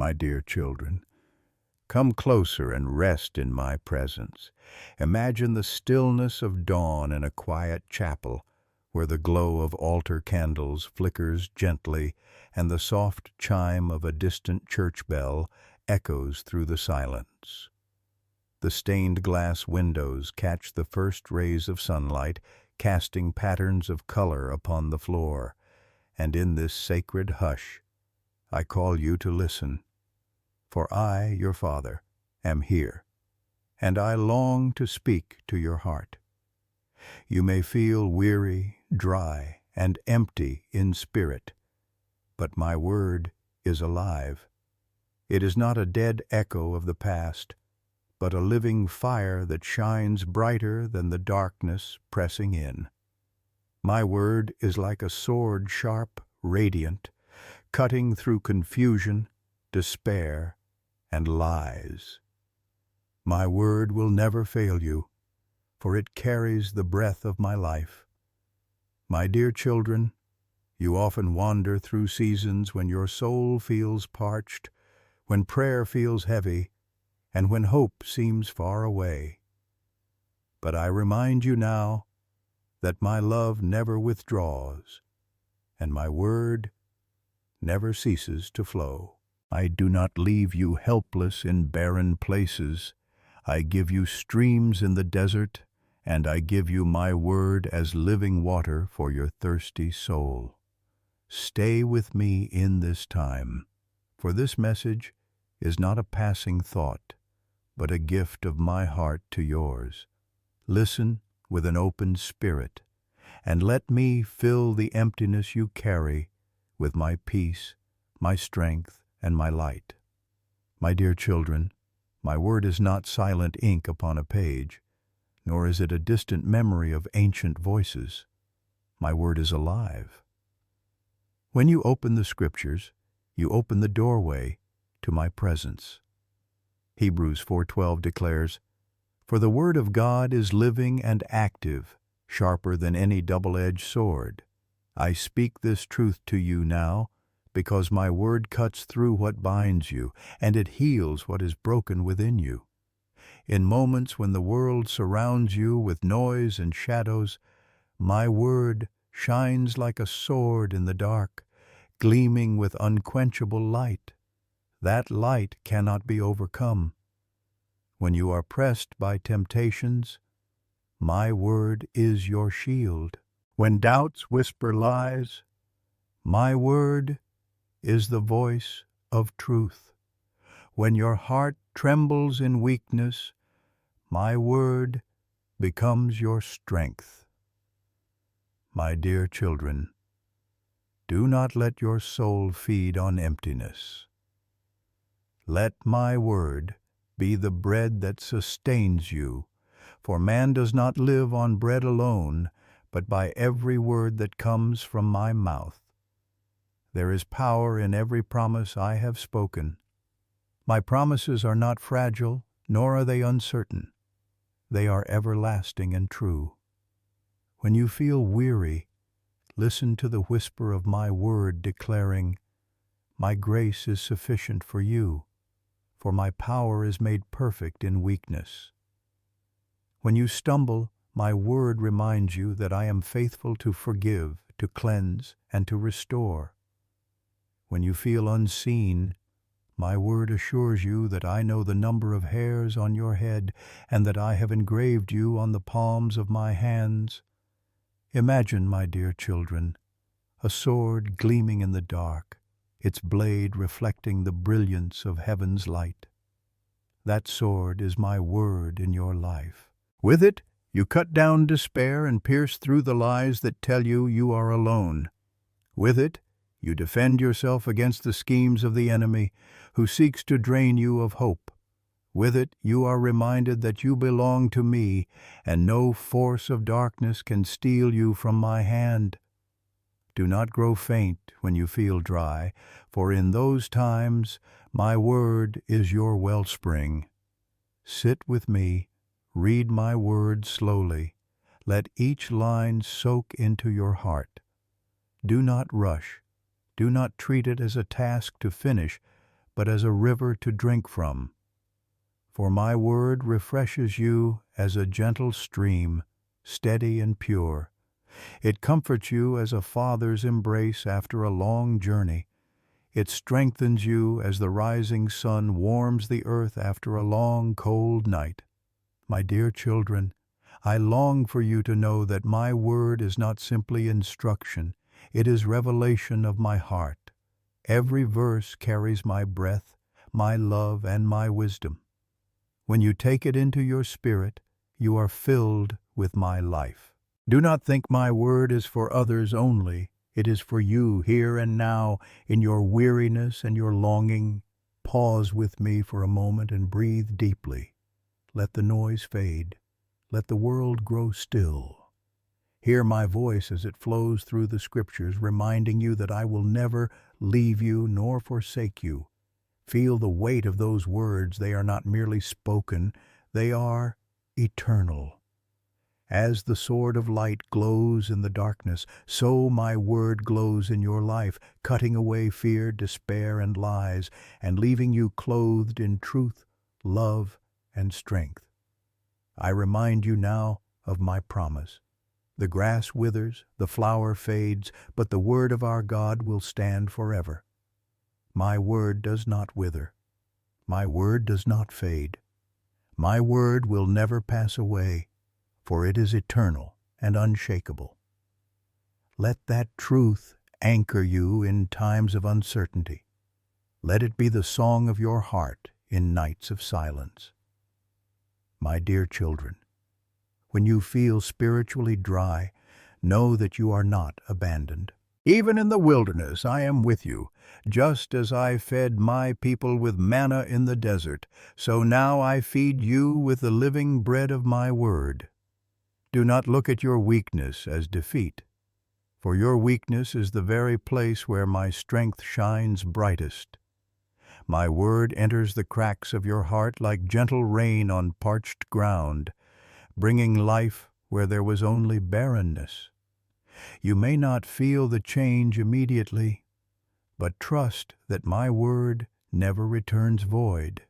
my dear children. Come closer and rest in my presence. Imagine the stillness of dawn in a quiet chapel where the glow of altar candles flickers gently and the soft chime of a distant church bell echoes through the silence. The stained glass windows catch the first rays of sunlight, casting patterns of color upon the floor, and in this sacred hush, I call you to listen. For I, your Father, am here, and I long to speak to your heart. You may feel weary, dry, and empty in spirit, but my word is alive. It is not a dead echo of the past, but a living fire that shines brighter than the darkness pressing in. My word is like a sword, sharp, radiant, cutting through confusion, despair, and lies. My word will never fail you, for it carries the breath of my life. My dear children, you often wander through seasons when your soul feels parched, when prayer feels heavy, and when hope seems far away. But I remind you now that my love never withdraws, and my word never ceases to flow. I do not leave you helpless in barren places. I give you streams in the desert, and I give you my word as living water for your thirsty soul. Stay with me in this time, for this message is not a passing thought, but a gift of my heart to yours. Listen with an open spirit, and let me fill the emptiness you carry with my peace, my strength, and my light. My dear children, my word is not silent ink upon a page, nor is it a distant memory of ancient voices. My word is alive. When you open the Scriptures, you open the doorway to my presence. Hebrews 4:12 declares, "For the word of God is living and active, sharper than any double-edged sword. I speak this truth to you now, because my word cuts through what binds you, and it heals what is broken within you." In moments when the world surrounds you with noise and shadows, my word shines like a sword in the dark, gleaming with unquenchable light. That light cannot be overcome. When you are pressed by temptations, my word is your shield. When doubts whisper lies, my word is the voice of truth. When your heart trembles in weakness, my word becomes your strength. My dear children, do not let your soul feed on emptiness. Let my word be the bread that sustains you, for man does not live on bread alone, but by every word that comes from my mouth. There is power in every promise I have spoken. My promises are not fragile, nor are they uncertain. They are everlasting and true. When you feel weary, listen to the whisper of my word declaring, "My grace is sufficient for you, for my power is made perfect in weakness." When you stumble, my word reminds you that I am faithful to forgive, to cleanse, and to restore. When you feel unseen, my word assures you that I know the number of hairs on your head and that I have engraved you on the palms of my hands. Imagine, my dear children, a sword gleaming in the dark, its blade reflecting the brilliance of heaven's light. That sword is my word in your life. With it, you cut down despair and pierce through the lies that tell you you are alone. With it, you defend yourself against the schemes of the enemy, who seeks to drain you of hope. With it, you are reminded that you belong to me, and no force of darkness can steal you from my hand. Do not grow faint when you feel dry, for in those times my word is your wellspring. Sit with me, read my word slowly. Let each line soak into your heart. Do not rush. Do not treat it as a task to finish, but as a river to drink from. For my word refreshes you as a gentle stream, steady and pure. It comforts you as a father's embrace after a long journey. It strengthens you as the rising sun warms the earth after a long, cold night. My dear children, I long for you to know that my word is not simply instruction, it is revelation of my heart. Every verse carries my breath, my love, and my wisdom. When you take it into your spirit, you are filled with my life. Do not think my word is for others only. It is for you here and now, in your weariness and your longing. Pause with me for a moment and breathe deeply. Let the noise fade. Let the world grow still. Hear my voice as it flows through the Scriptures, reminding you that I will never leave you nor forsake you. Feel the weight of those words. They are not merely spoken, they are eternal. As the sword of light glows in the darkness, so my word glows in your life, cutting away fear, despair, and lies, and leaving you clothed in truth, love, and strength. I remind you now of my promise. The grass withers, the flower fades, but the word of our God will stand forever. My word does not wither. My word does not fade. My word will never pass away, for it is eternal and unshakable. Let that truth anchor you in times of uncertainty. Let it be the song of your heart in nights of silence. My dear children, when you feel spiritually dry, know that you are not abandoned. Even in the wilderness I am with you. Just as I fed my people with manna in the desert, so now I feed you with the living bread of my word. Do not look at your weakness as defeat, for your weakness is the very place where my strength shines brightest. My word enters the cracks of your heart like gentle rain on parched ground, bringing life where there was only barrenness. You may not feel the change immediately, but trust that my word never returns void.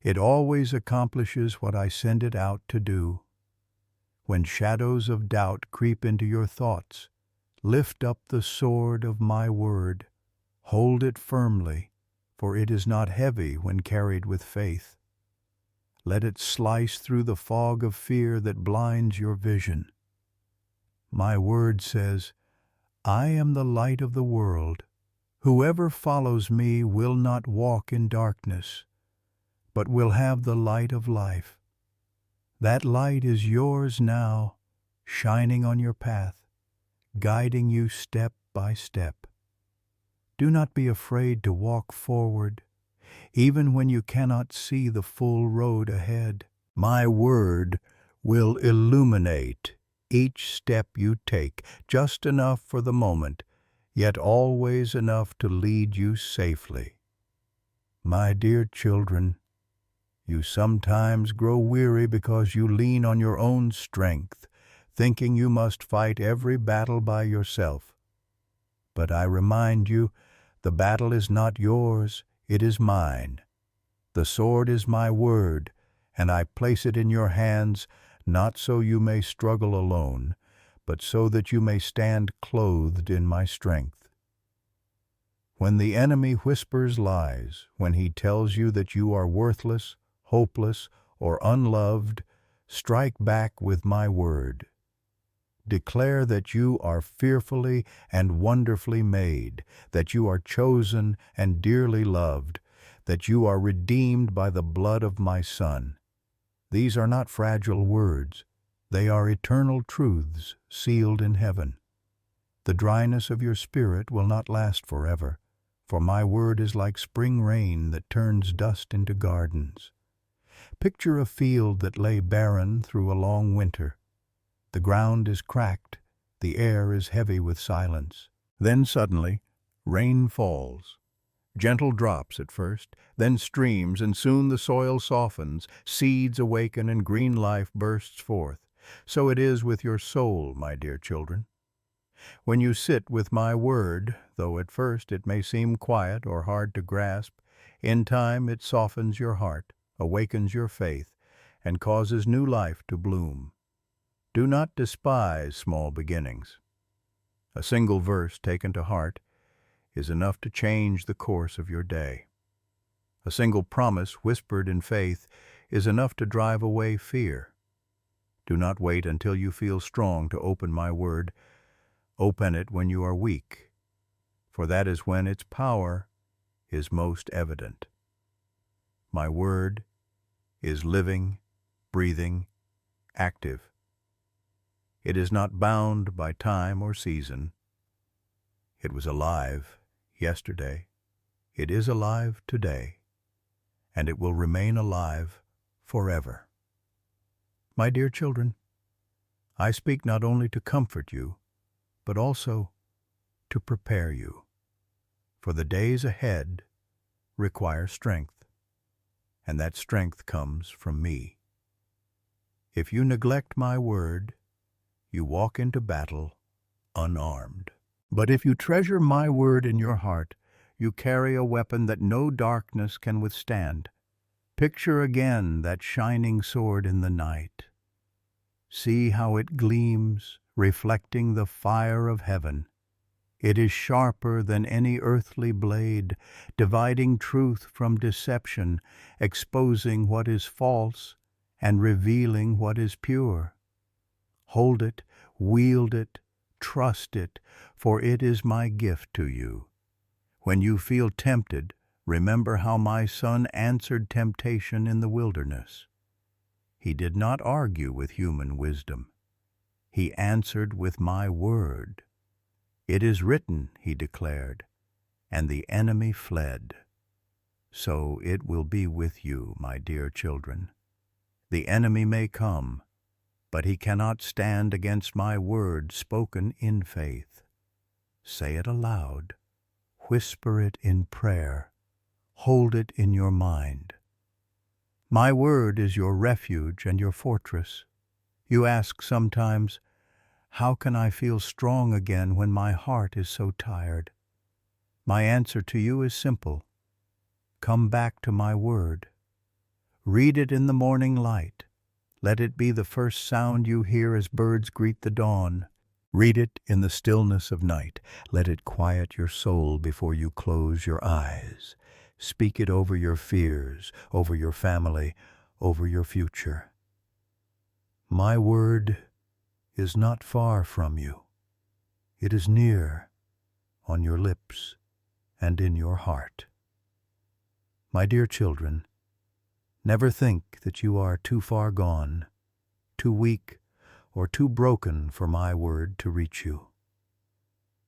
It always accomplishes what I send it out to do. When shadows of doubt creep into your thoughts, lift up the sword of my word. Hold it firmly, for it is not heavy when carried with faith. Let it slice through the fog of fear that blinds your vision. My word says, I am the light of the world. Whoever follows me will not walk in darkness, but will have the light of life. That light is yours now, shining on your path, guiding you step by step. Do not be afraid to walk forward, even when you cannot see the full road ahead. My word will illuminate each step you take, just enough for the moment, yet always enough to lead you safely. My dear children, you sometimes grow weary because you lean on your own strength, thinking you must fight every battle by yourself. But I remind you, the battle is not yours, it is mine. The sword is my word, and I place it in your hands, not so you may struggle alone, but so that you may stand clothed in my strength. When the enemy whispers lies, when he tells you that you are worthless, hopeless, or unloved, strike back with my word. Declare that you are fearfully and wonderfully made, that you are chosen and dearly loved, that you are redeemed by the blood of my Son. These are not fragile words. They are eternal truths sealed in heaven. The dryness of your spirit will not last forever, for my word is like spring rain that turns dust into gardens. Picture a field that lay barren through a long winter. The ground is cracked, the air is heavy with silence. Then suddenly, rain falls. Gentle drops at first, then streams, and soon the soil softens, seeds awaken, and green life bursts forth. So it is with your soul, my dear children. When you sit with my word, though at first it may seem quiet or hard to grasp, In time, it softens your heart, awakens your faith, and causes new life to bloom. Do not despise small beginnings. A single verse taken to heart is enough to change the course of your day. A single promise whispered in faith is enough to drive away fear. Do not wait until you feel strong to open my word. Open it when you are weak, for that is when its power is most evident. My word is living, breathing, active. It is not bound by time or season. It was alive yesterday. It is alive today, and it will remain alive forever. My dear children, I speak not only to comfort you, but also to prepare you, for the days ahead require strength, and that strength comes from me. If you neglect my word, you walk into battle unarmed. But if you treasure my word in your heart, you carry a weapon that no darkness can withstand. Picture again that shining sword in the night. See how it gleams, reflecting the fire of heaven. It is sharper than any earthly blade, dividing truth from deception, exposing what is false and revealing what is pure. Hold it, wield it, trust it, for it is my gift to you. When you feel tempted, remember how my Son answered temptation in the wilderness. He did not argue with human wisdom. He answered with my word. It is written, he declared, and the enemy fled. So it will be with you, my dear children. The enemy may come, but he cannot stand against my word spoken in faith. Say it aloud. Whisper it in prayer. Hold it in your mind. My word is your refuge and your fortress. You ask sometimes, how can I feel strong again when my heart is so tired? My answer to you is simple. Come back to my word. Read it in the morning light. Let it be the first sound you hear as birds greet the dawn. Read it in the stillness of night. Let it quiet your soul before you close your eyes. Speak it over your fears, over your family, over your future. My word is not far from you. It is near, on your lips and in your heart. My dear children, never think that you are too far gone, too weak, or too broken for my word to reach you.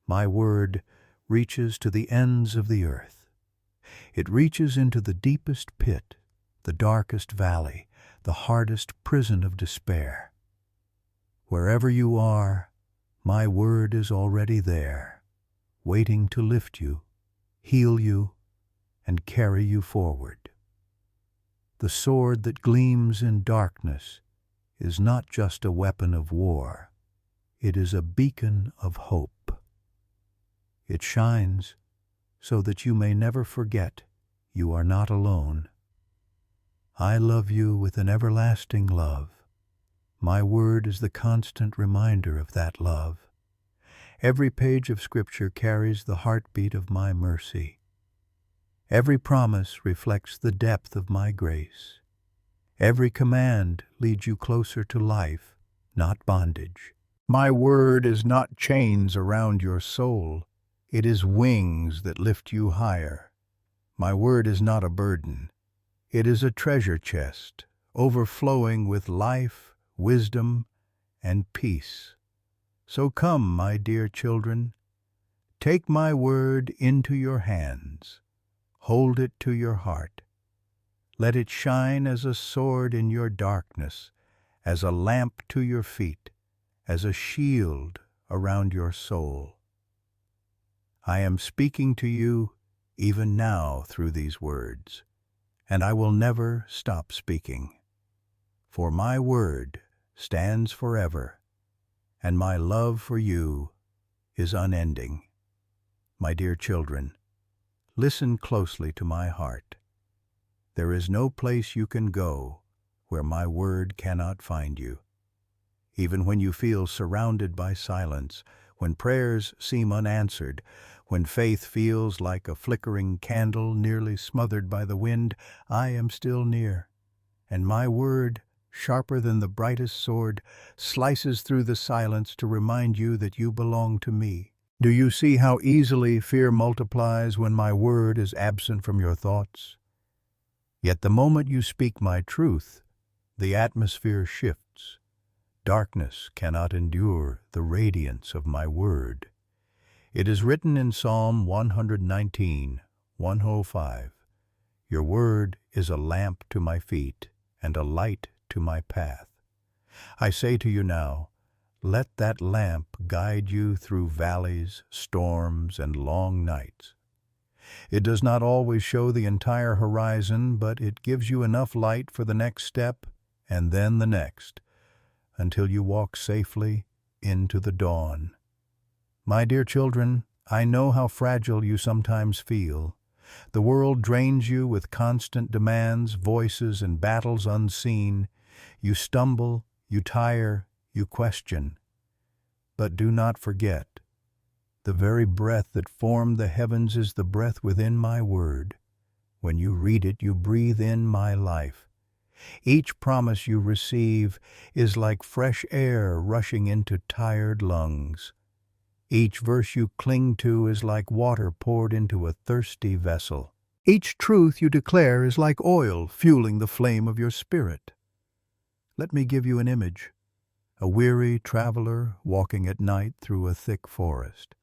My word reaches to the ends of the earth. It reaches into the deepest pit, the darkest valley, the hardest prison of despair. Wherever you are, my word is already there, waiting to lift you, heal you, and carry you forward. The sword that gleams in darkness is not just a weapon of war. It is a beacon of hope. It shines so that you may never forget you are not alone. I love you with an everlasting love. My word is the constant reminder of that love. Every page of Scripture carries the heartbeat of my mercy. Every promise reflects the depth of my grace. Every command leads you closer to life, not bondage. My word is not chains around your soul. It is wings that lift you higher. My word is not a burden. It is a treasure chest, overflowing with life, wisdom, and peace. So come, my dear children, take my word into your hands. Hold it to your heart. Let it shine as a sword in your darkness, as a lamp to your feet, as a shield around your soul. I am speaking to you even now through these words, and I will never stop speaking. For my word stands forever, and my love for you is unending. My dear children, listen closely to my heart. There is no place you can go where my word cannot find you. Even when you feel surrounded by silence, when prayers seem unanswered, when faith feels like a flickering candle nearly smothered by the wind, I am still near, and my word, sharper than the brightest sword, slices through the silence to remind you that you belong to me. Do you see how easily fear multiplies when my word is absent from your thoughts? Yet the moment you speak my truth, the atmosphere shifts. Darkness cannot endure the radiance of my word. It is written in Psalm 119, 105, Your word is a lamp to my feet and a light to my path. I say to you now, let that lamp guide you through valleys, storms, and long nights. It does not always show the entire horizon, but it gives you enough light for the next step and then the next, until you walk safely into the dawn. My dear children, I know how fragile you sometimes feel. The world drains you with constant demands, voices, and battles unseen. You stumble, you tire, you question. But do not forget, the very breath that formed the heavens is the breath within my word. When you read it, you breathe in my life. Each promise you receive is like fresh air rushing into tired lungs. Each verse you cling to is like water poured into a thirsty vessel. Each truth you declare is like oil fueling the flame of your spirit. Let me give you an image. A weary traveler walking at night through a thick forest.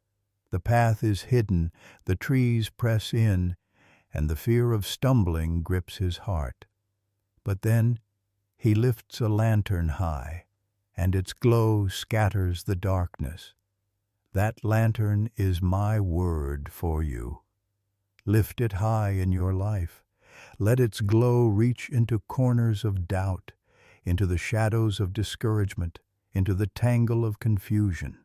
The path is hidden, the trees press in, and the fear of stumbling grips his heart. But then he lifts a lantern high, and its glow scatters the darkness. That lantern is my word for you. Lift it high in your life. Let its glow reach into corners of doubt, into the shadows of discouragement, into the tangle of confusion.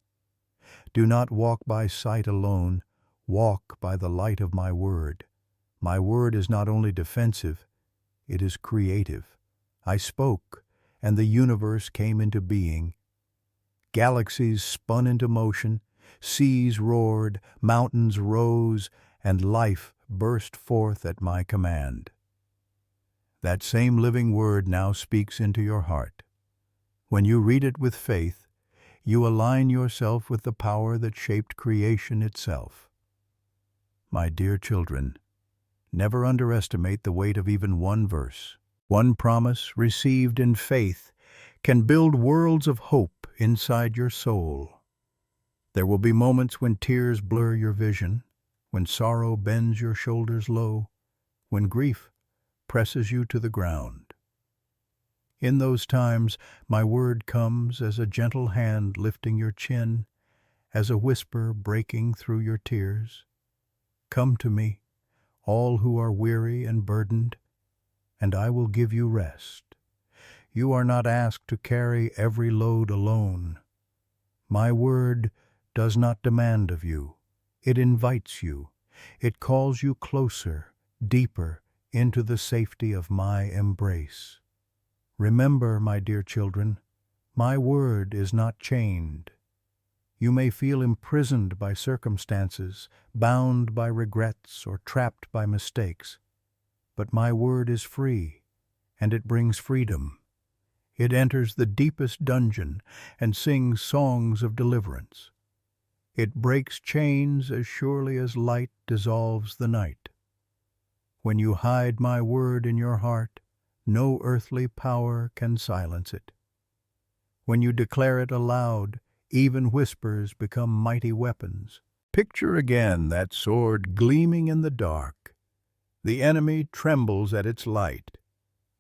Do not walk by sight alone, walk by the light of my word. My word is not only defensive, it is creative. I spoke, and the universe came into being. Galaxies spun into motion, seas roared, mountains rose, and life burst forth at my command. That same living word now speaks into your heart. When you read it with faith, you align yourself with the power that shaped creation itself. My dear children, never underestimate the weight of even one verse. One promise received in faith can build worlds of hope inside your soul. There will be moments when tears blur your vision, when sorrow bends your shoulders low, when grief presses you to the ground. In those times, my word comes as a gentle hand lifting your chin, as a whisper breaking through your tears. Come to me, all who are weary and burdened, and I will give you rest. You are not asked to carry every load alone. My word does not demand of you. It invites you. It calls you closer, deeper, into the safety of my embrace. Remember, my dear children, my word is not chained. You may feel imprisoned by circumstances, bound by regrets, or trapped by mistakes. But my word is free, and it brings freedom. It enters the deepest dungeon and sings songs of deliverance. It breaks chains as surely as light dissolves the night. When you hide my word in your heart, no earthly power can silence it. When you declare it aloud, even whispers become mighty weapons. Picture again that sword gleaming in the dark. The enemy trembles at its light,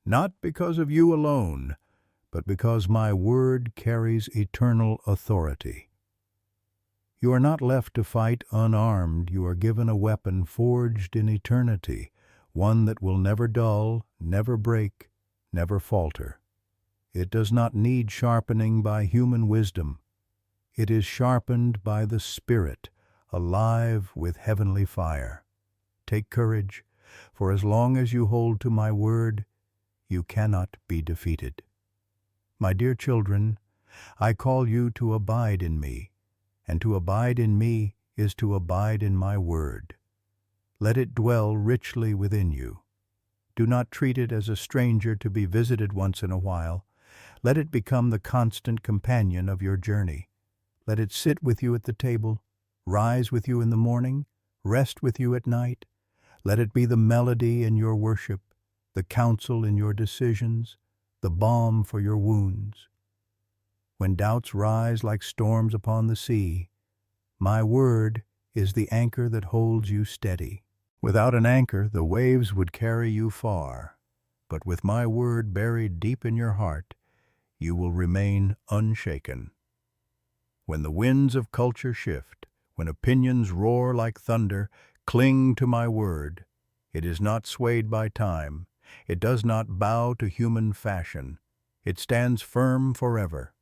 not because of you alone, but because my word carries eternal authority. You are not left to fight unarmed. You are given a weapon forged in eternity, one that will never dull, never break, never falter. It does not need sharpening by human wisdom. It is sharpened by the Spirit, alive with heavenly fire. Take courage. For as long as you hold to my word, you cannot be defeated. My dear children, I call you to abide in me, and to abide in me is to abide in my word. Let it dwell richly within you. Do not treat it as a stranger to be visited once in a while. Let it become the constant companion of your journey. Let it sit with you at the table, rise with you in the morning, rest with you at night. Let it be the melody in your worship, the counsel in your decisions, the balm for your wounds. When doubts rise like storms upon the sea, my word is the anchor that holds you steady. Without an anchor, the waves would carry you far, but with my word buried deep in your heart, you will remain unshaken. When the winds of culture shift, when opinions roar like thunder, cling to my word. It is not swayed by time. It does not bow to human fashion. It stands firm forever.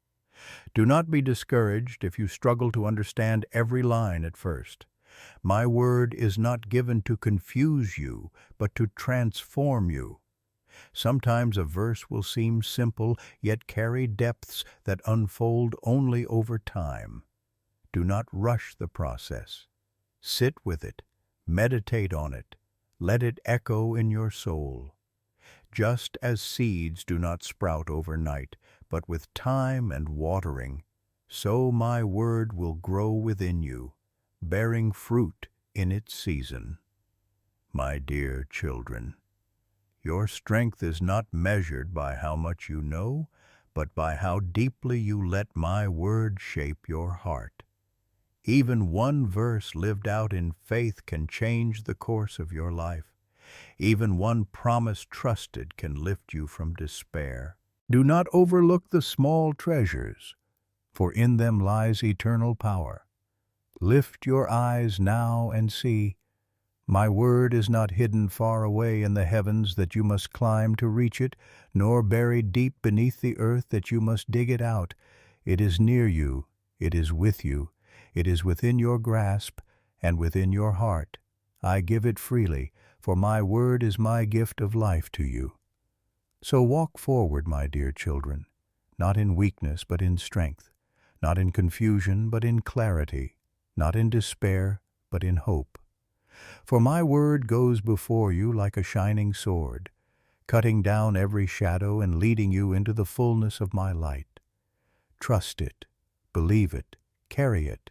Do not be discouraged if you struggle to understand every line at first. My word is not given to confuse you, but to transform you. Sometimes a verse will seem simple, yet carry depths that unfold only over time. Do not rush the process. Sit with it, meditate on it, let it echo in your soul. Just as seeds do not sprout overnight, but with time and watering, so my word will grow within you, bearing fruit in its season. My dear children, your strength is not measured by how much you know, but by how deeply you let my word shape your heart. Even one verse lived out in faith can change the course of your life. Even one promise trusted can lift you from despair. Do not overlook the small treasures, for in them lies eternal power. Lift your eyes now and see. My word is not hidden far away in the heavens that you must climb to reach it, nor buried deep beneath the earth that you must dig it out. It is near you, it is with you, it is within your grasp and within your heart. I give it freely, for my word is my gift of life to you. So walk forward, my dear children, not in weakness but in strength, not in confusion but in clarity, not in despair but in hope. For my word goes before you like a shining sword, cutting down every shadow and leading you into the fullness of my light. Trust it, believe it, carry it,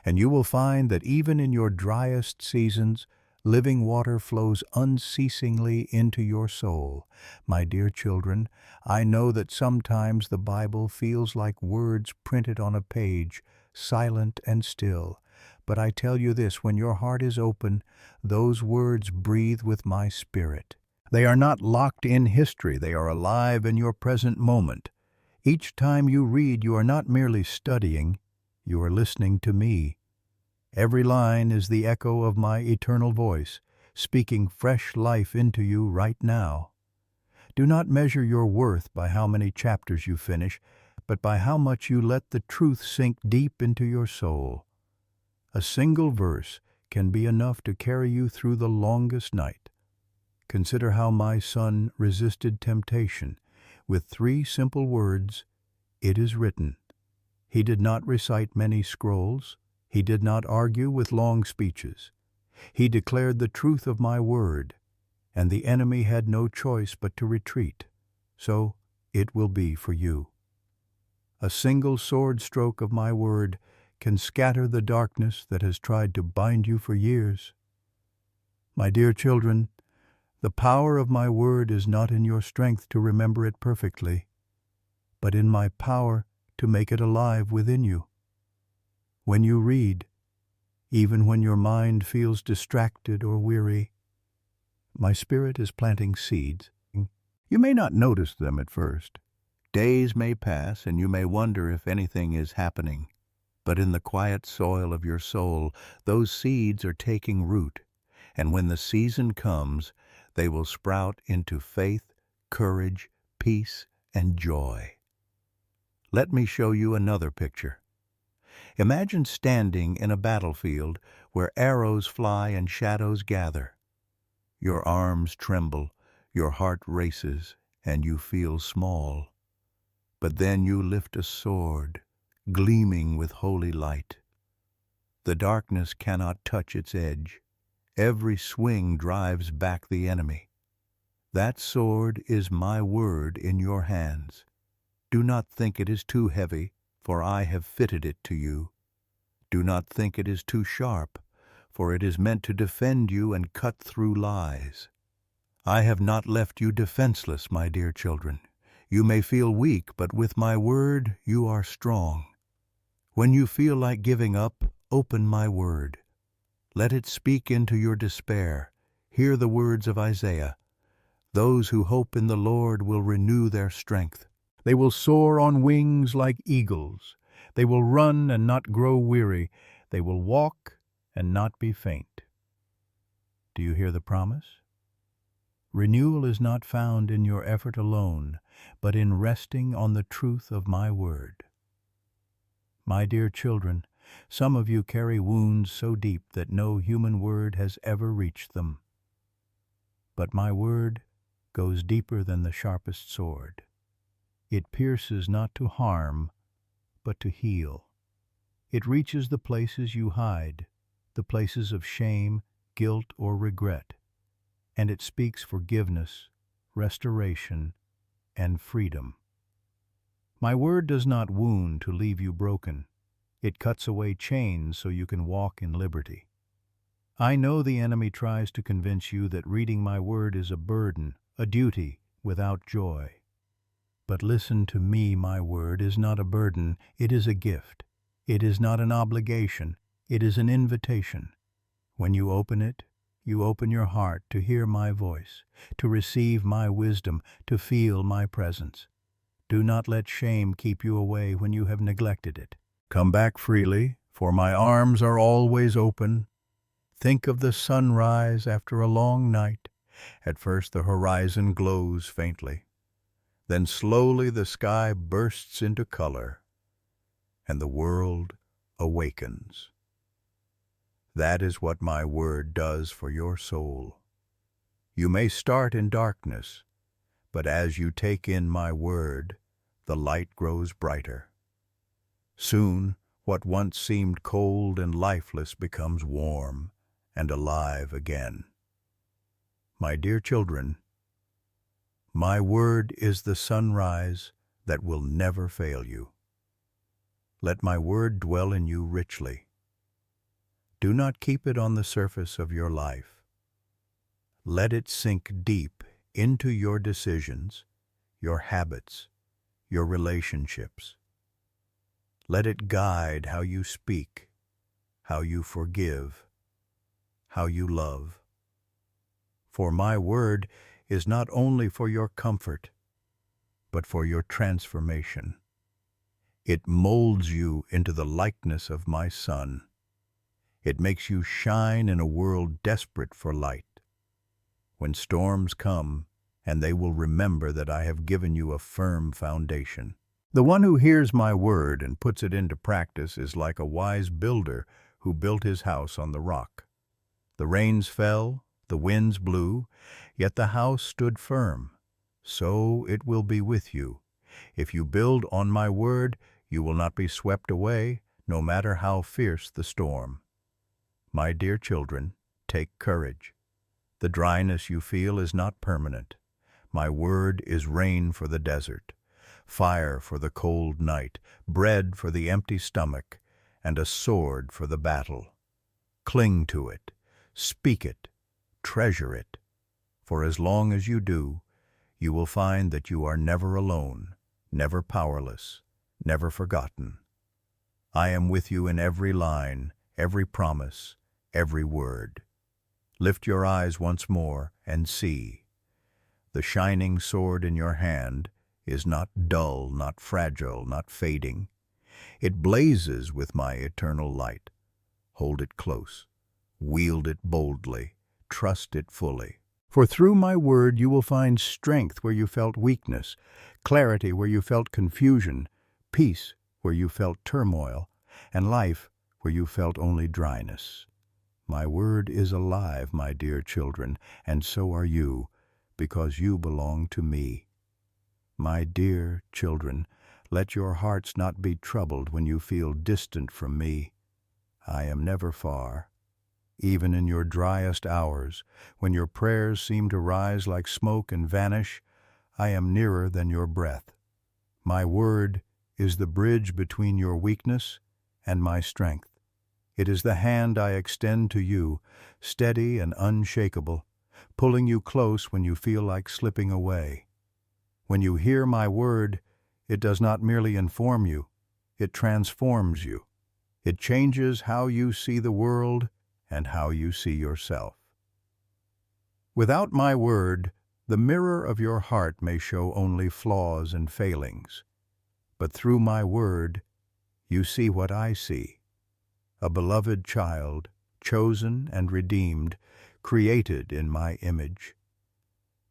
and you will find that even in your driest seasons, living water flows unceasingly into your soul. My dear children, I know that sometimes the Bible feels like words printed on a page, silent and still. But I tell you this, when your heart is open, those words breathe with my spirit. They are not locked in history, they are alive in your present moment. Each time you read, you are not merely studying, you are listening to me. Every line is the echo of my eternal voice, speaking fresh life into you right now. Do not measure your worth by how many chapters you finish, but by how much you let the truth sink deep into your soul. A single verse can be enough to carry you through the longest night. Consider how my son resisted temptation with 3 simple words, "It is written." He did not recite many scrolls. He did not argue with long speeches. He declared the truth of my word, and the enemy had no choice but to retreat. So it will be for you. A single sword stroke of my word can scatter the darkness that has tried to bind you for years. My dear children, the power of my word is not in your strength to remember it perfectly, but in my power to make it alive within you. When you read, even when your mind feels distracted or weary, my Spirit is planting seeds. You may not notice them at first. Days may pass and you may wonder if anything is happening. But in the quiet soil of your soul, those seeds are taking root, and when the season comes, they will sprout into faith, courage, peace, and joy. Let me show you another picture. Imagine standing in a battlefield where arrows fly and shadows gather. Your arms tremble, your heart races, and you feel small. But then you lift a sword, gleaming with holy light. The darkness cannot touch its edge. Every swing drives back the enemy. That sword is my word in your hands. Do not think it is too heavy, for I have fitted it to you. Do not think it is too sharp, for it is meant to defend you and cut through lies. I have not left you defenseless, my dear children. You may feel weak, but with my word you are strong. When you feel like giving up, open my word. Let it speak into your despair. Hear the words of Isaiah. Those who hope in the Lord will renew their strength. They will soar on wings like eagles. They will run and not grow weary. They will walk and not be faint. Do you hear the promise? Renewal is not found in your effort alone, but in resting on the truth of my word. My dear children, some of you carry wounds so deep that no human word has ever reached them. But my word goes deeper than the sharpest sword. It pierces not to harm, but to heal. It reaches the places you hide, the places of shame, guilt, or regret, and it speaks forgiveness, restoration, and freedom. My word does not wound to leave you broken. It cuts away chains so you can walk in liberty. I know the enemy tries to convince you that reading my word is a burden, a duty without joy. But listen to me, my word is not a burden, it is a gift. It is not an obligation, it is an invitation. When you open it, you open your heart to hear my voice, to receive my wisdom, to feel my presence. Do not let shame keep you away when you have neglected it. Come back freely, for my arms are always open. Think of the sunrise after a long night. At first the horizon glows faintly. Then slowly the sky bursts into color, and the world awakens. That is what my word does for your soul. You may start in darkness, but as you take in my word, the light grows brighter. Soon, what once seemed cold and lifeless becomes warm and alive again. My dear children, my word is the sunrise that will never fail you. Let my word dwell in you richly. Do not keep it on the surface of your life. Let it sink deep into your decisions, your habits, your relationships. Let it guide how you speak, how you forgive, how you love. For my word is not only for your comfort, but for your transformation. It molds you into the likeness of my Son. It makes you shine in a world desperate for light. When storms come, and they will remember that I have given you a firm foundation. The one who hears my word and puts it into practice is like a wise builder who built his house on the rock. The rains fell, the winds blew, yet the house stood firm. So it will be with you. If you build on my word, you will not be swept away, no matter how fierce the storm. My dear children, take courage. The dryness you feel is not permanent. My word is rain for the desert, fire for the cold night, bread for the empty stomach, and a sword for the battle. Cling to it, speak it, treasure it, for as long as you do, you will find that you are never alone, never powerless, never forgotten. I am with you in every line, every promise, every word. Lift your eyes once more and see. The shining sword in your hand is not dull, not fragile, not fading. It blazes with my eternal light. Hold it close. Wield it boldly. Trust it fully. For through my word you will find strength where you felt weakness, clarity where you felt confusion, peace where you felt turmoil, and life where you felt only dryness. My word is alive, my dear children, and so are you, because you belong to me. My dear children, let your hearts not be troubled when you feel distant from me. I am never far. Even in your driest hours, when your prayers seem to rise like smoke and vanish, I am nearer than your breath. My word is the bridge between your weakness and my strength. It is the hand I extend to you, steady and unshakable, pulling you close when you feel like slipping away. When you hear my word, it does not merely inform you, it transforms you. It changes how you see the world and how you see yourself. Without my word, the mirror of your heart may show only flaws and failings. But through my word, you see what I see. A beloved child, chosen and redeemed, created in my image.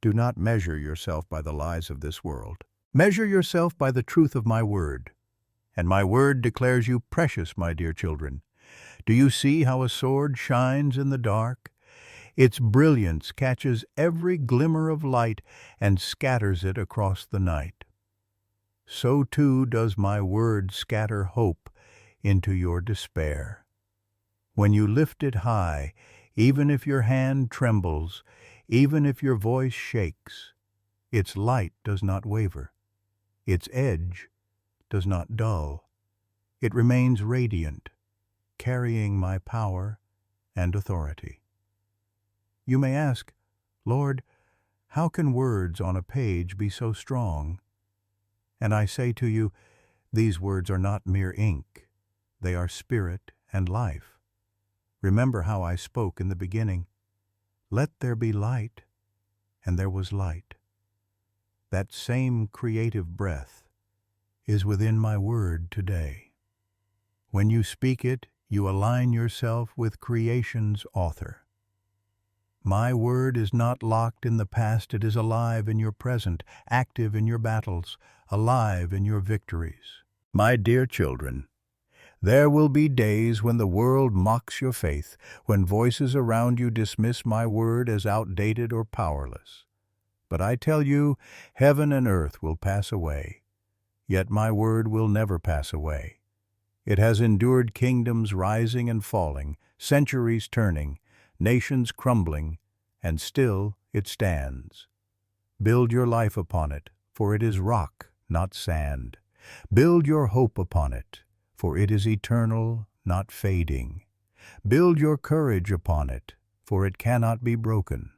Do not measure yourself by the lies of this world. Measure yourself by the truth of my word. And my word declares you precious, my dear children. Do you see how a sword shines in the dark? Its brilliance catches every glimmer of light and scatters it across the night. So too does my word scatter hope into your despair. When you lift it high, even if your hand trembles, even if your voice shakes, its light does not waver. Its edge does not dull. It remains radiant, carrying my power and authority. You may ask, Lord, how can words on a page be so strong? And I say to you, these words are not mere ink. They are spirit and life. Remember how I spoke in the beginning. Let there be light, and there was light. That same creative breath is within my word today. When you speak it, you align yourself with creation's author. My word is not locked in the past, it is alive in your present, active in your battles, alive in your victories. My dear children, there will be days when the world mocks your faith, when voices around you dismiss my word as outdated or powerless. But I tell you, heaven and earth will pass away, yet my word will never pass away. It has endured kingdoms rising and falling, centuries turning, nations crumbling, and still it stands. Build your life upon it, for it is rock, not sand. Build your hope upon it, for it is eternal, not fading. Build your courage upon it, for it cannot be broken.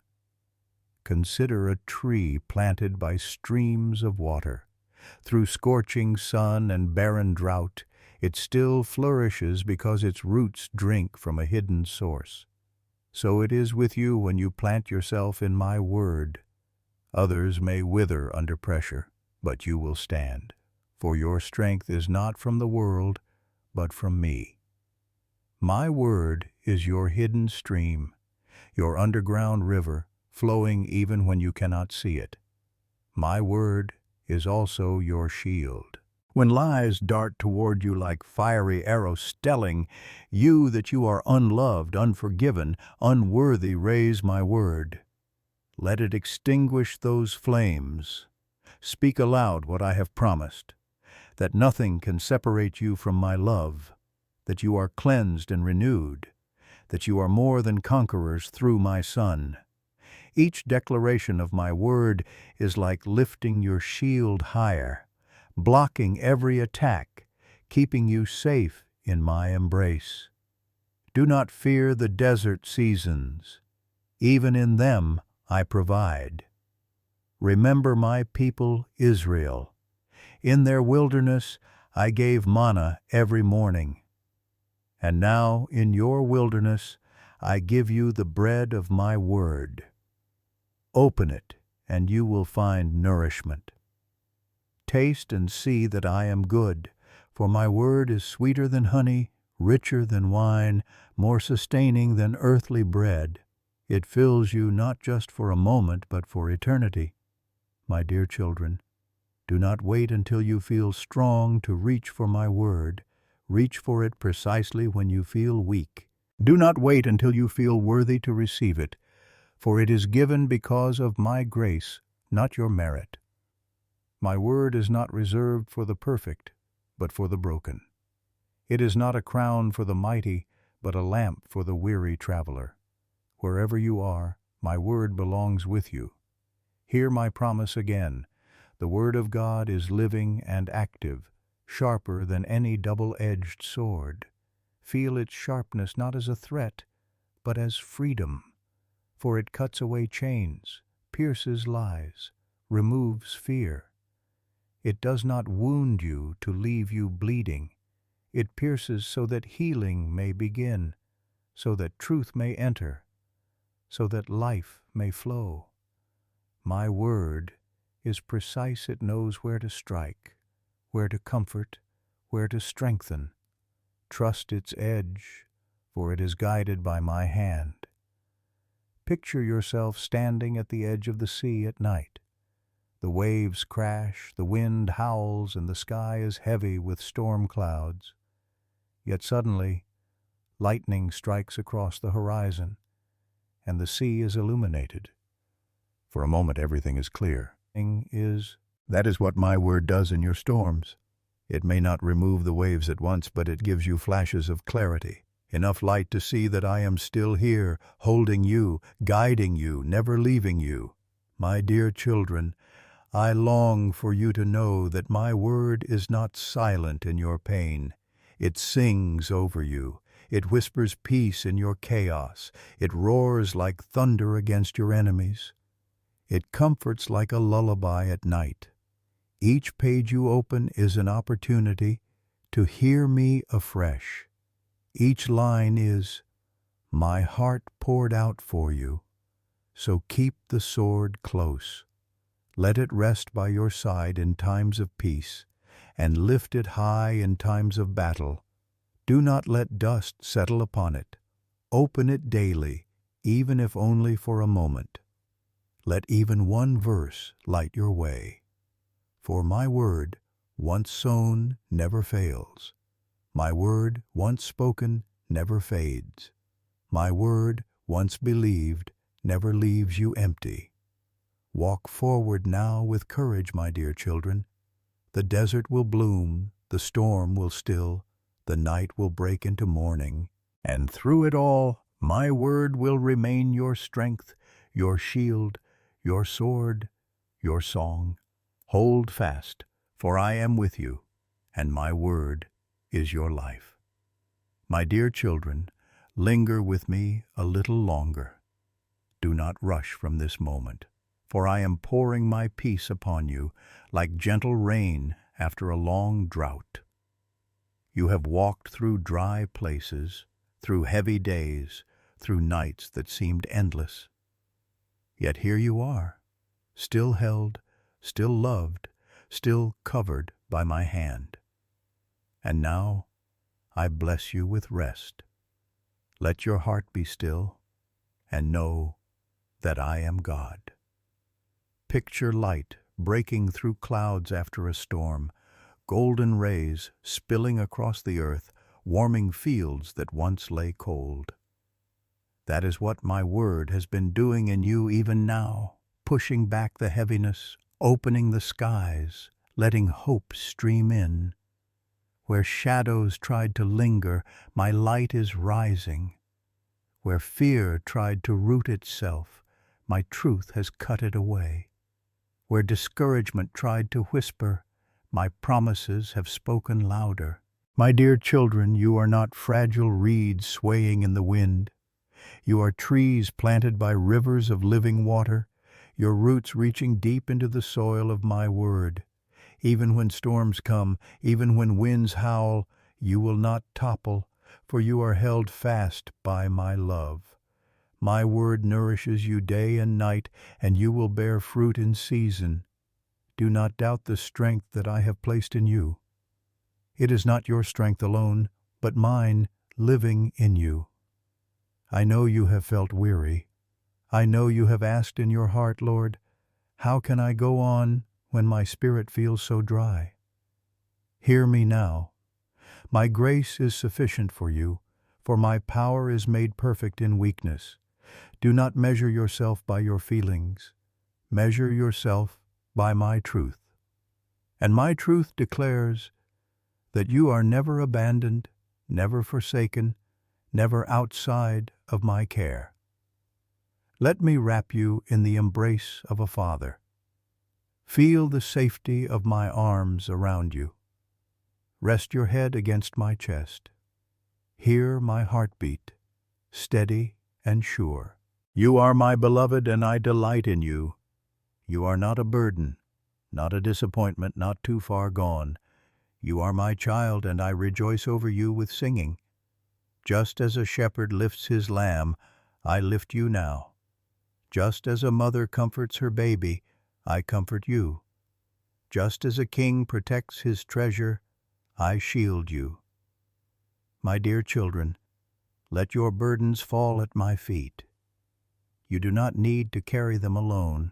Consider a tree planted by streams of water. Through scorching sun and barren drought, it still flourishes because its roots drink from a hidden source. So it is with you when you plant yourself in my word. Others may wither under pressure, but you will stand, for your strength is not from the world, but from me. My word is your hidden stream, your underground river, flowing even when you cannot see it. My word is also your shield. When lies dart toward you like fiery arrows telling you that you are unloved, unforgiven, unworthy, raise my word. Let it extinguish those flames. Speak aloud what I have promised, that nothing can separate you from my love, that you are cleansed and renewed, that you are more than conquerors through my Son. Each declaration of my word is like lifting your shield higher, blocking every attack, keeping you safe in my embrace. Do not fear the desert seasons. Even in them I provide. Remember my people Israel. In their wilderness I gave manna every morning. And now in your wilderness I give you the bread of my word. Open it, and you will find nourishment. Taste and see that I am good, for my word is sweeter than honey, richer than wine, more sustaining than earthly bread. It fills you not just for a moment, but for eternity. My dear children, do not wait until you feel strong to reach for my word. Reach for it precisely when you feel weak. Do not wait until you feel worthy to receive it, for it is given because of my grace, not your merit. My word is not reserved for the perfect, but for the broken. It is not a crown for the mighty, but a lamp for the weary traveler. Wherever you are, my word belongs with you. Hear my promise again. The word of God is living and active, sharper than any double-edged sword. Feel its sharpness not as a threat, but as freedom, for it cuts away chains, pierces lies, removes fear. It does not wound you to leave you bleeding. It pierces so that healing may begin, so that truth may enter, so that life may flow. My word is precise. It knows where to strike, where to comfort, where to strengthen. Trust its edge, for it is guided by my hand. Picture yourself standing at the edge of the sea at night. The waves crash, the wind howls, and the sky is heavy with storm clouds. Yet suddenly, lightning strikes across the horizon, and the sea is illuminated. For a moment, everything is clear. That is what my word does in your storms. It may not remove the waves at once, but it gives you flashes of clarity, enough light to see that I am still here, holding you, guiding you, never leaving you. My dear children, I long for you to know that my word is not silent in your pain. It sings over you. It whispers peace in your chaos. It roars like thunder against your enemies. It comforts like a lullaby at night. Each page you open is an opportunity to hear me afresh. Each line is, my heart poured out for you. So keep the sword close. Let it rest by your side in times of peace, and lift it high in times of battle. Do not let dust settle upon it. Open it daily, even if only for a moment. Let even one verse light your way. For my word, once sown, never fails. My word, once spoken, never fades. My word, once believed, never leaves you empty. Walk forward now with courage, my dear children. The desert will bloom, the storm will still, the night will break into morning, and through it all, my word will remain your strength, your shield, your sword, your song. Hold fast, for I am with you, and my word is your life. My dear children, linger with me a little longer. Do not rush from this moment, for I am pouring my peace upon you like gentle rain after a long drought. You have walked through dry places, through heavy days, through nights that seemed endless. Yet here you are, still held, still loved, still covered by my hand. And now I bless you with rest. Let your heart be still, and know that I am God. Picture light breaking through clouds after a storm, golden rays spilling across the earth, warming fields that once lay cold. That is what my word has been doing in you even now, pushing back the heaviness, opening the skies, letting hope stream in. Where shadows tried to linger, my light is rising. Where fear tried to root itself, my truth has cut it away. Where discouragement tried to whisper, my promises have spoken louder. My dear children, you are not fragile reeds swaying in the wind. You are trees planted by rivers of living water, your roots reaching deep into the soil of my word. Even when storms come, even when winds howl, you will not topple, for you are held fast by my love. My word nourishes you day and night, and you will bear fruit in season. Do not doubt the strength that I have placed in you. It is not your strength alone, but mine living in you. I know you have felt weary. I know you have asked in your heart, Lord, how can I go on when my spirit feels so dry? Hear me now. My grace is sufficient for you, for my power is made perfect in weakness. Do not measure yourself by your feelings. Measure yourself by my truth. And my truth declares that you are never abandoned, never forsaken, never outside of my care. Let me wrap you in the embrace of a father. Feel the safety of my arms around you. Rest your head against my chest. Hear my heartbeat, steady and sure. You are my beloved, and I delight in you. You are not a burden, not a disappointment, not too far gone. You are my child, and I rejoice over you with singing. Just as a shepherd lifts his lamb, I lift you now. Just as a mother comforts her baby, I comfort you. Just as a king protects his treasure, I shield you. My dear children, let your burdens fall at my feet. You do not need to carry them alone.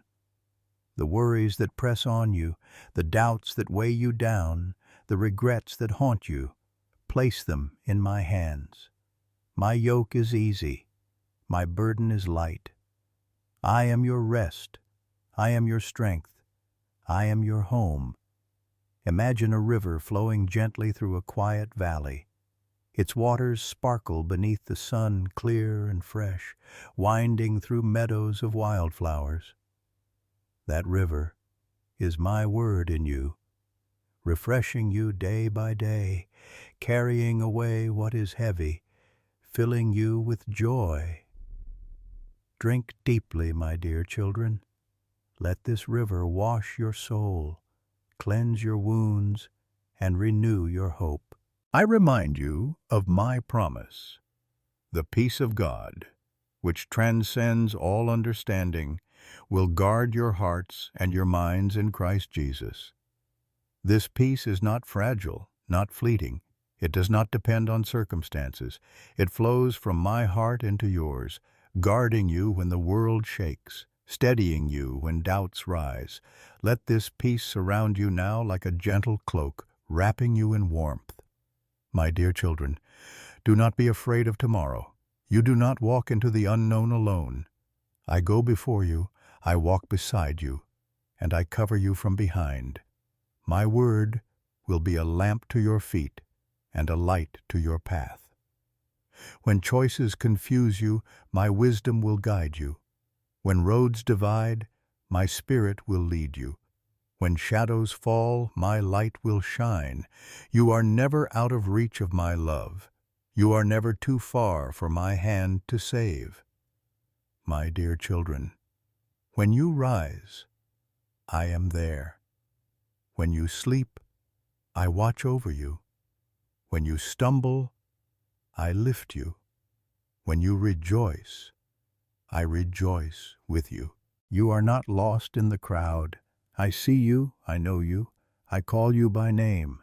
The worries that press on you, the doubts that weigh you down, the regrets that haunt you, place them in my hands. My yoke is easy. My burden is light. I am your rest. I am your strength. I am your home. Imagine a river flowing gently through a quiet valley. Its waters sparkle beneath the sun, clear and fresh, winding through meadows of wildflowers. That river is my word in you, refreshing you day by day, carrying away what is heavy, filling you with joy. Drink deeply, my dear children. Let this river wash your soul, cleanse your wounds, and renew your hope. I remind you of my promise. The peace of God, which transcends all understanding, will guard your hearts and your minds in Christ Jesus. This peace is not fragile, not fleeting. It does not depend on circumstances. It flows from my heart into yours, guarding you when the world shakes, steadying you when doubts rise. Let this peace surround you now like a gentle cloak, wrapping you in warmth. My dear children, do not be afraid of tomorrow. You do not walk into the unknown alone. I go before you, I walk beside you, and I cover you from behind. My word will be a lamp to your feet and a light to your path. When choices confuse you, my wisdom will guide you. When roads divide, my spirit will lead you. When shadows fall, my light will shine. You are never out of reach of my love. You are never too far for my hand to save. My dear children, when you rise, I am there. When you sleep, I watch over you. When you stumble, I lift you. When you rejoice, I rejoice with you. You are not lost in the crowd. I see you, I know you, I call you by name.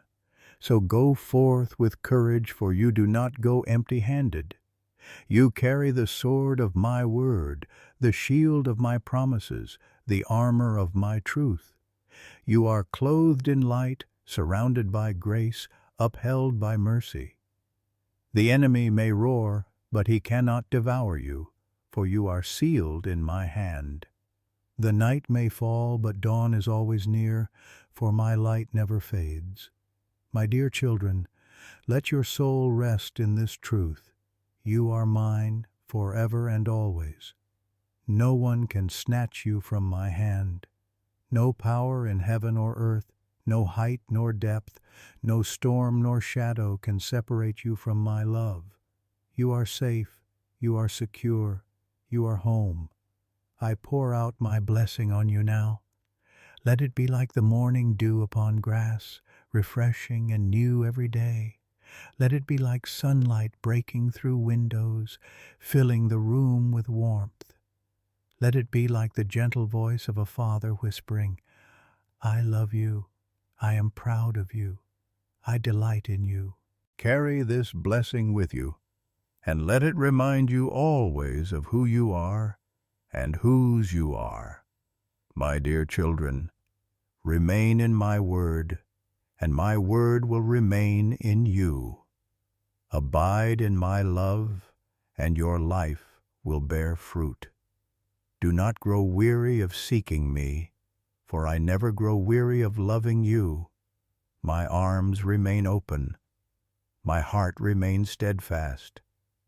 So go forth with courage, for you do not go empty-handed. You carry the sword of my word, the shield of my promises, the armor of my truth. You are clothed in light, surrounded by grace, upheld by mercy. The enemy may roar, but he cannot devour you, for you are sealed in my hand. The night may fall, but dawn is always near, for my light never fades. My dear children, let your soul rest in this truth. You are mine forever and always. No one can snatch you from my hand. No power in heaven or earth, no height nor depth, no storm nor shadow can separate you from my love. You are safe, you are secure, you are home. I pour out my blessing on you now. Let it be like the morning dew upon grass, refreshing and new every day. Let it be like sunlight breaking through windows, filling the room with warmth. Let it be like the gentle voice of a father whispering, I love you, I am proud of you, I delight in you. Carry this blessing with you, and let it remind you always of who you are and whose you are. My dear children, remain in my word, and my word will remain in you. Abide in my love, and your life will bear fruit. Do not grow weary of seeking me, for I never grow weary of loving you. My arms remain open, my heart remains steadfast,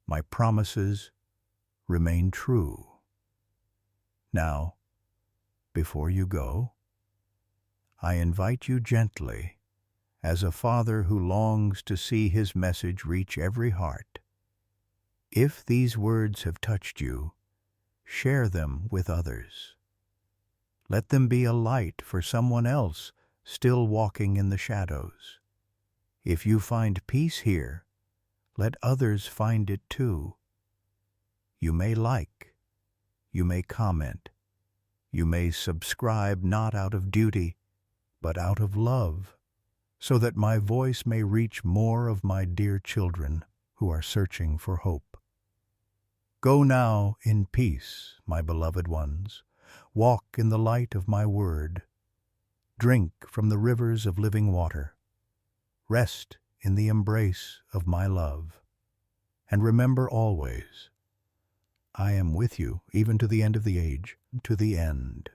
my promises remain true. Now, before you go, I invite you gently, as a father who longs to see his message reach every heart. If these words have touched you, share them with others. Let them be a light for someone else still walking in the shadows. If you find peace here, let others find it too. You may like, you may comment, you may subscribe not out of duty, but out of love, so that my voice may reach more of my dear children who are searching for hope. Go now in peace, my beloved ones. Walk in the light of my word. Drink from the rivers of living water. Rest in the embrace of my love. And remember always, I am with you even to the end of the age, to the end.